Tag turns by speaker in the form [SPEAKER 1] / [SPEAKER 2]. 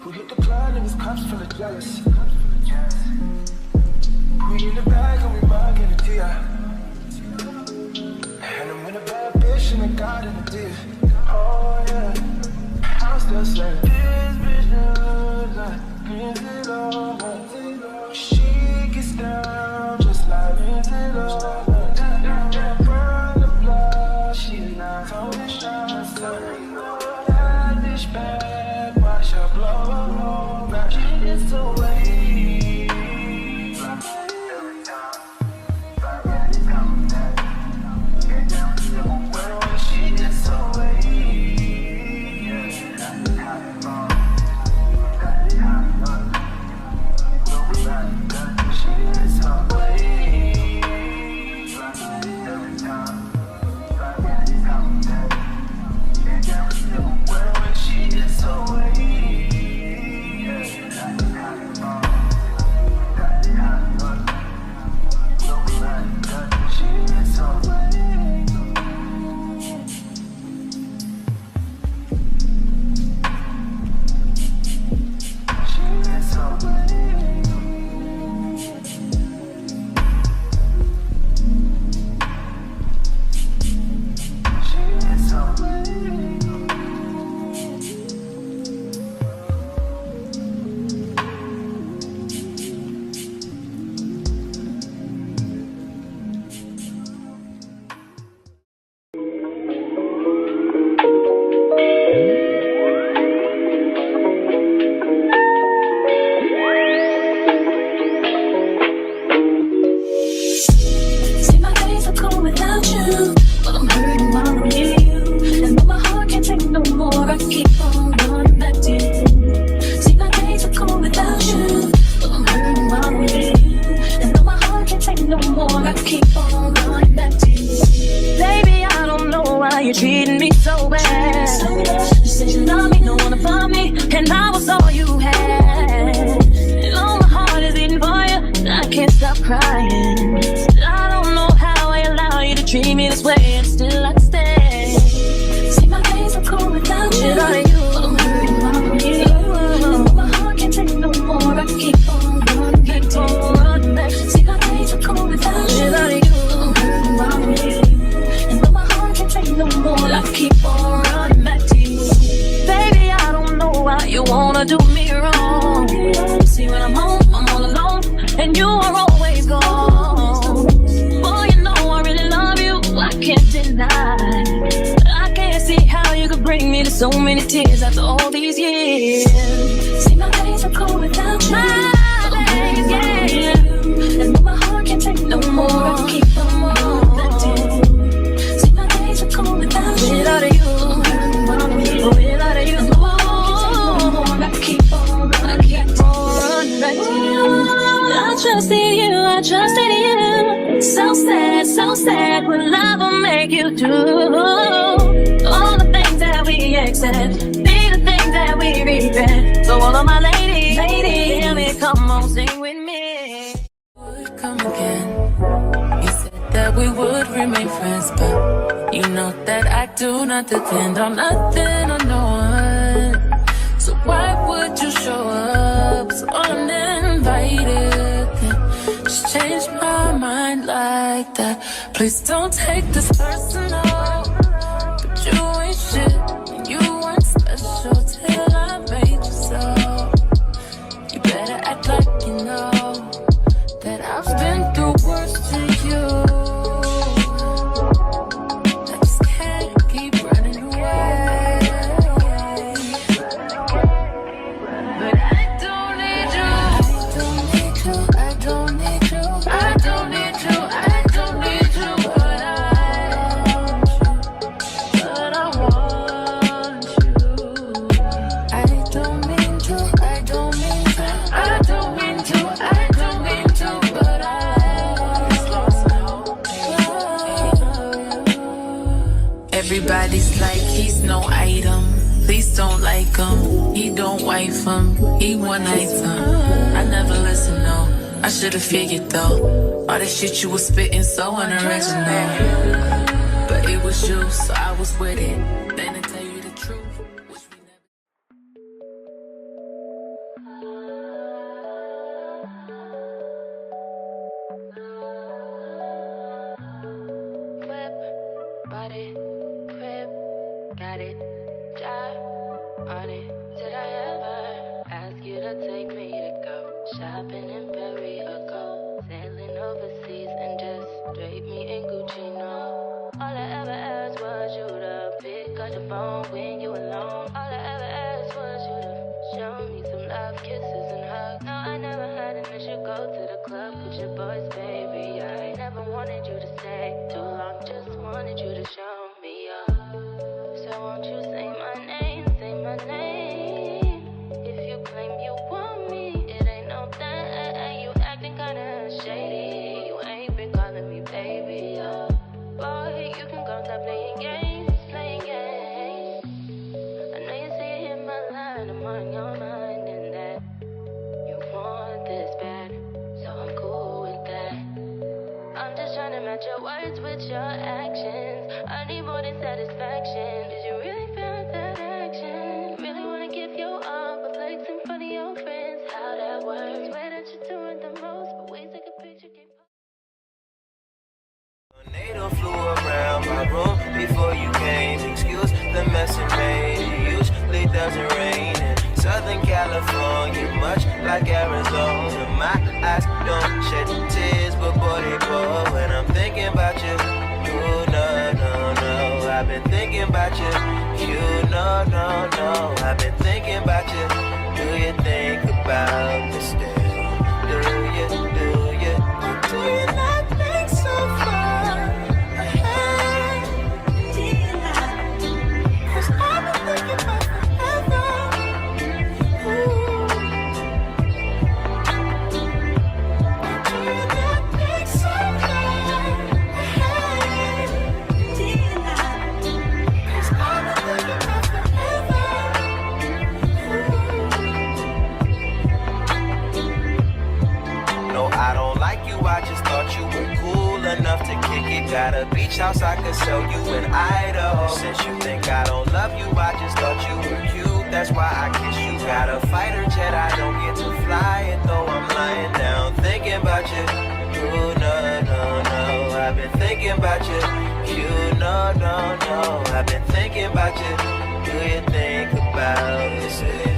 [SPEAKER 1] Who hit the club and his cups full of jealous. We in the bag and we mugging the deal. And I'm with a bad bitch and a god and a deal. Oh yeah, I'm still saying this bitch knows I miss it all. She gets down just like miss it all. Burn the blood, she's not holding shots. That bitch bad, watch her blow. Now she gets away.
[SPEAKER 2] You're treating me so bad. You said you love me, don't wanna find me, and I was all you had. And all my heart is beating for you, I can't stop crying. I don't know how I allow you to treat me this way, and still I stay. See, my days are cold without you. Without you, I'm hurting my you. And my heart can't take no more. I keep on running back. See, my days are cold without you. Without you, I'm hurting my you. No more, I keep on running back to you. Baby, I don't know why you wanna do me wrong. See, when I'm home, I'm all alone, and you are always gone. Boy, you know I really love you, I can't deny. I can't see how you could bring me to so many tears after all these years. See, my days are cold without you. My days, yeah. And my heart can't take no more, I keep on running back to you. Without you, without you, I keep on running back to you. I trusted you, so sad, what love will make you do. All the things that we accept, be the things that we regret. So all of my ladies, hear me, come on, sing with me.
[SPEAKER 3] Would come again. You said that we would remain friends, but you know that I do not depend on nothing or no one. So why would you show up so uninvited? Just change my mind like that. Please don't take this personal, but you ain't shit and you weren't special till I made you so. You better act like you know that I've been through worse to you. Everybody's like he's no item. Please don't like him. He don't wife him. He one item. I never listen, no. I should've figured though. All that shit you was spitting so unoriginal. But it was you, so I was with it. Then to tell you the truth. Bought it, crib, got it, job on it. Did I ever ask you to take me to go shopping in Paris or go sailing overseas and just drape me in Gucci? No. All I ever asked was you to pick up the phone when you alone. All I ever asked was you to show me some love, kisses and hugs. No, I never had an issue. Go to the club with your boys, baby. I never wanted you to stay too long. Just wanted you to show me up. So won't you say my name, say my name? If you claim you want me, it ain't no thing. You acting kinda shady. You ain't been calling me baby. Boy, you can go stop playing games, playing games. I know you see it in my line, I'm on your mind and that you want this bad, so I'm cool with that. I'm just trying to match your words with your actions. I need more than satisfaction. Did you really feel that action? Really wanna give you all, but flex in front of your friends. How that works? Swear that you're doing the most, but we take a picture.
[SPEAKER 1] Tornado flew around my room before you came. Excuse the mess it made. It usually doesn't rain in Southern California, much like Arizona. My eyes don't shed tears, but boy they pour when I'm thinking about you. You no. I've been thinking about you. You no. I've been thinking about you. Do you think about me still? Do you not think so far ahead? Do you not? 'Cause I've been thinking about forever. Ooh. Do you not think so far ahead? Do you not? 'Cause I've been thinking about forever. Ooh. No, I don't like you, I just thought you were cool enough to kick it. Got a beach house I could sell you in Idaho. Since you think I don't love you, I just thought you were cute. That's why I kiss you. Got a fighter jet, I don't get to fly it, though I'm lying down thinking about you. You no. I've been thinking about you. You no. I've been thinking about you. Do you think about it?